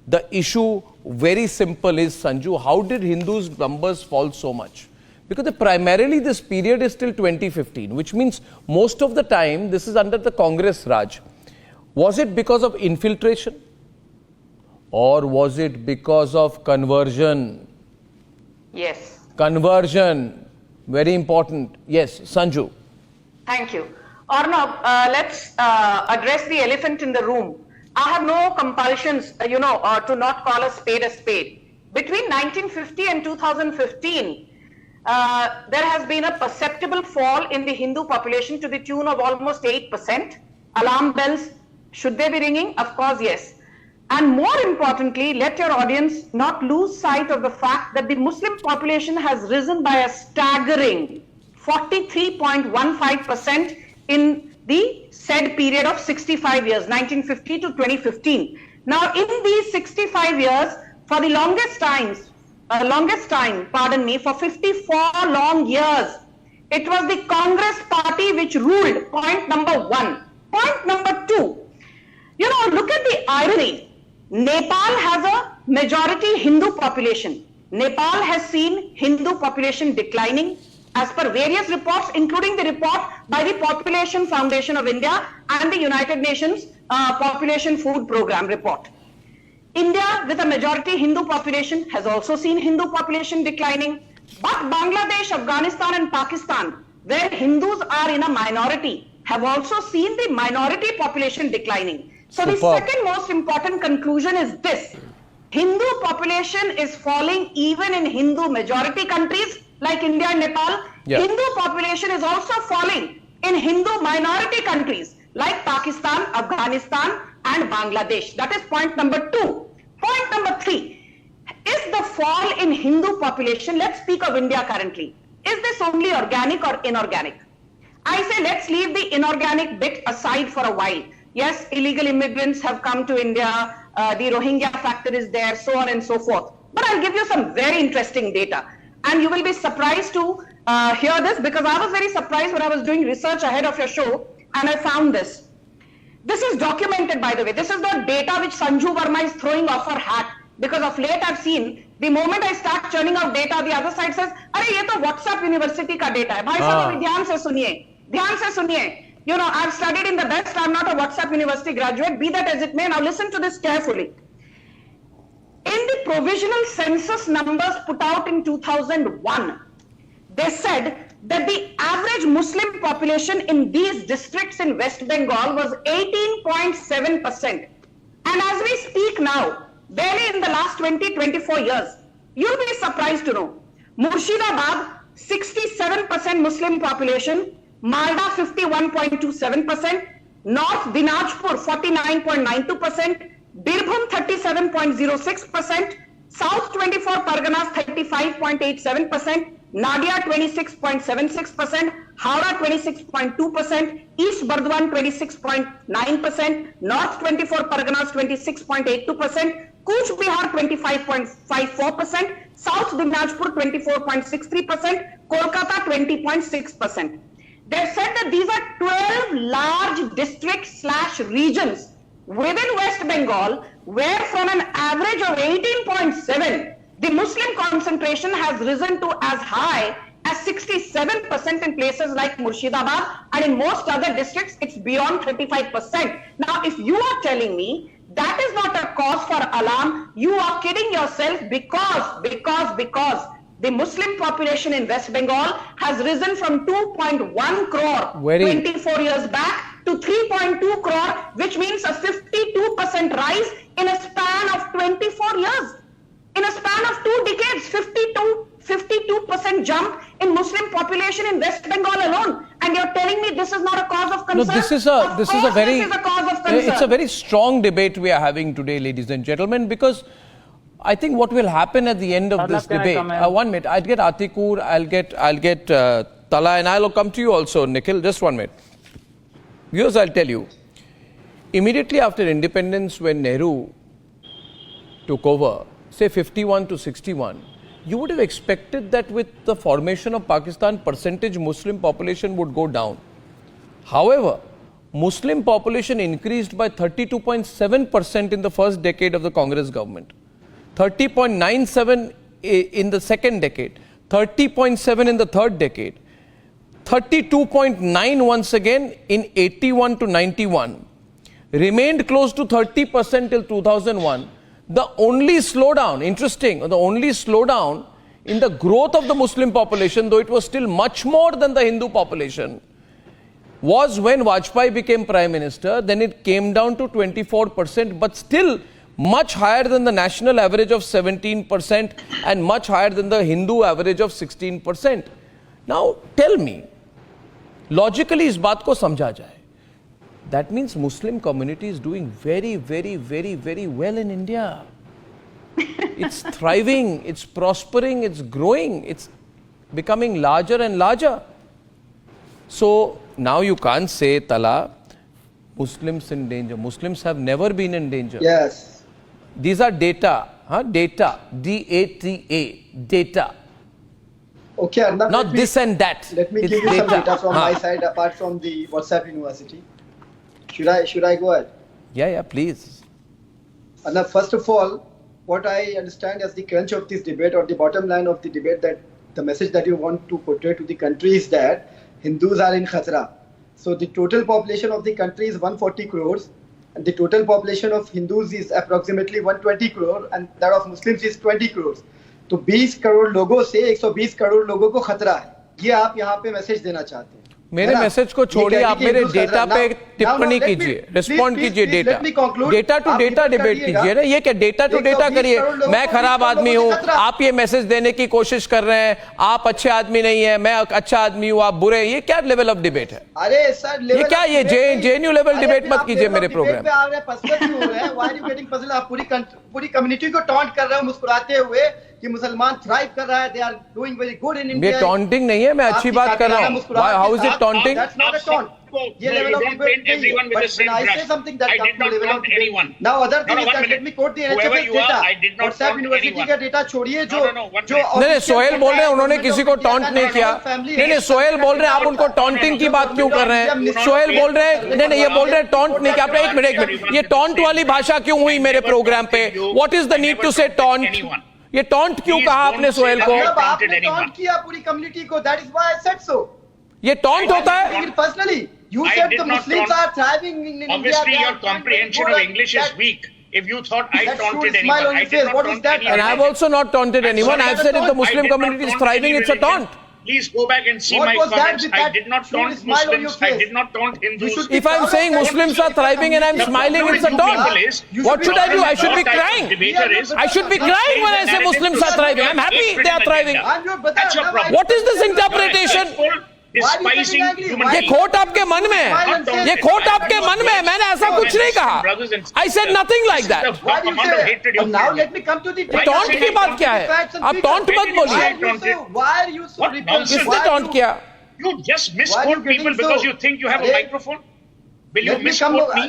The issue, very simple, is, Sanju, how did Hindus' numbers fall so much? Because primarily this period is till 2015, which means most of the time this is under the Congress Raj. Was it because of infiltration? Or was it because of conversion? Yes. Conversion, very important. Yes, Sanju. Thank you. Arnab, let's address the elephant in the room. I have no compulsions, to not call a spade a spade. Between 1950 and 2015, there has been a perceptible fall in the Hindu population to the tune of almost 8%. Alarm bells, should they be ringing? Of course, yes. And more importantly, let your audience not lose sight of the fact that the Muslim population has risen by a staggering 43.15% in the said period of 65 years, 1950 to 2015. Now, in these 65 years, for the longest time, for 54 long years, it was the Congress party which ruled. Point number one. Point number two, look at the irony. Nepal has a majority Hindu population. Nepal has seen Hindu population declining as per various reports, including the report by the Population Foundation of India and the United Nations Population Food Program report. India, with a majority Hindu population, has also seen Hindu population declining. But Bangladesh, Afghanistan and Pakistan, where Hindus are in a minority, have also seen the minority population declining. So the second most important conclusion is this: Hindu population is falling even in Hindu majority countries like India and Nepal. Yeah. Hindu population is also falling in Hindu minority countries like Pakistan, Afghanistan and Bangladesh. That is point number two. Point number three, is the fall in Hindu population, let's speak of India currently, is this only organic or inorganic? I say let's leave the inorganic bit aside for a while. Yes, illegal immigrants have come to India, the Rohingya factor is there, so on and so forth. But I'll give you some very interesting data. And you will be surprised to hear this, because I was very surprised when I was doing research ahead of your show and I found this. This is documented, by the way. This is the data which Sanju Verma is throwing off her hat. Because of late I've seen, the moment I start churning out data, the other side says, "Arey, ye to WhatsApp University ka data hai." Bhai sahab, dhyan se suniye. I've studied in the best. I'm not a WhatsApp University graduate. Be that as it may. Now listen to this carefully. In the provisional census numbers put out in 2001, they said that the average Muslim population in these districts in West Bengal was 18.7%. And as we speak now, barely in the last 20-24 years, you'll be surprised to know, Murshidabad, 67% Muslim population, Malda 51.27%, North Dinajpur 49.92%, Birbhum 37.06%, South 24 Parganas 35.87%, Nadia 26.76%, Howrah 26.2%, East Burdwan 26.9%, North 24 Parganas 26.82%, Cooch Bihar 25.54%, South Dinajpur 24.63%, Kolkata 20.6%. They said that these are 12 large districts/regions within West Bengal, where from an average of 18.7, the Muslim concentration has risen to as high as 67% in places like Murshidabad, and in most other districts, it's beyond 35%. Now, if you are telling me that is not a cause for alarm, you are kidding yourself, because the Muslim population in West Bengal has risen from 2.1 crore 24 years back to 3.2 crore, which means a 52% rise in a span of 24 years. In a span of 2 decades, 52% jump in Muslim population in West Bengal alone. And you're telling me this is not a cause of concern? No, this is a cause of concern. It's a very strong debate we are having today, ladies and gentlemen, because I think what will happen at the end of this debate, 1 minute, I'll get Atikur, I'll get Tala, and I'll come to you also, Nikhil, just 1 minute. Viewers, I'll tell you, immediately after independence, when Nehru took over, say 51 to 61, you would have expected that with the formation of Pakistan, percentage Muslim population would go down. However, Muslim population increased by 32.7% in the first decade of the Congress government, 30.97 in the second decade, 30.7 in the third decade, 32.9 once again in 81 to 91, remained close to 30% till 2001. The only slowdown, interesting, the only slowdown in the growth of the Muslim population, though it was still much more than the Hindu population, was when Vajpayee became Prime Minister. Then it came down to 24%, but still much higher than the national average of 17% and much higher than the Hindu average of 16%. Now tell me, logically इस बात को समझा जाए, that means Muslim community is doing very, very, very, very well in India. It's thriving, it's prospering, it's growing, it's becoming larger and larger. So now you can't say, Tala, Muslims in danger. Muslims have never been in danger. Yes. These are data, data, D-A-T-A, data. Okay, Arnab, Not this and that. Let me It's give you some data from my side apart from the WhatsApp University. Should I go ahead? Yeah, please. Arnab, first of all, what I understand as the crunch of this debate or the bottom line of the debate, that the message that you want to portray to the country is that Hindus are in khatra. So the total population of the country is 140 crores and the total population of Hindus is approximately 120 crore and that of Muslims is 20 crores. तो 20 करोड़ लोगों से 120 करोड़ लोगों को खतरा है, ये आप यहाँ पे मैसेज देना चाहते हैं। मेरे मैसेज को छोड़िए, आप मेरे डेटा पे टिप्पणी कीजिए, रिस्पॉन्ड कीजिए डेटा टू डेटा डिबेट कीजिए ना। ये क्या डेटा टू डेटा करिए, मैं खराब आदमी हूँ, आप ये मैसेज देने की कोशिश कर रहे हैं, आप अच्छे आदमी नहीं है, मैं अच्छा आदमी हूँ, आप बुरे, ये क्या लेवल ऑफ डिबेट है? अरे सर, ये क्या, ये जेएनयू लेवल डिबेट मत कीजिए मेरे प्रोग्राम पे। आप पूरी कम्युनिटी को टॉन्ट कर रहे हो मुस्कुराते हुए कि मुसलमान थ्राइव कर रहा है, they are doing very good in India. ये टॉन्टिंग नहीं है, मैं अच्छी बात कर रहा हूँ। How is it taunting? That's not a taunt. ये लेवल ऑफ डिबेट नहीं है, but I say something that comes to level of debate. Now other thing is that let me quote the NHS data. WhatsApp university का data छोड़िए, जो नहीं, सोहेल बोल रहे हैं उन्होंने किसी को टॉन्ट नहीं किया। नहीं, सोहेल बोल रहे हैं आप उनको टॉन्टिंग की बात क्यों कर रहे हैं? सोहेल बोल रहे हैं, नहीं, ये बोल रहे हैं टॉन्ट नहीं किया आपने। एक मिनट, ये टॉन्ट वाली भाषा क्यों हुई मेरे प्रोग्राम पे? What is the need to say taunt? ये टॉन्ट क्यों कहा आपने सोहेल को? आपने टॉन्ट किया पूरी कम्युनिटी को, that is why I said so. ये टॉन्ट होता है? Personally you said the Muslims are thriving in India. Obviously your comprehension of English is weak. If you thought I taunted anyone, I did not taunt anyone. And I've also not taunted anyone. I've said if the Muslim community is thriving, it's a taunt. Please go back and see my comments. I did not taunt Muslims. I did not taunt Hindus. If I'm saying Muslims are thriving and I'm smiling, it's a taunt. What should I do? I should be crying. I should be crying when I say Muslims are thriving. I'm happy they are thriving. That's your problem. What is this interpretation? ये खोट आपके मन में है, ये खोट आपके मन में है, मैंने ऐसा कुछ नहीं कहा। I said nothing like that. Now let me come to the taunt की बात क्या है? आप टॉन्ट मत बोलिए। Why are you so repulsive? किसने टॉन्ट किया? You just misquote people because you think you have a microphone. Will you misquote me?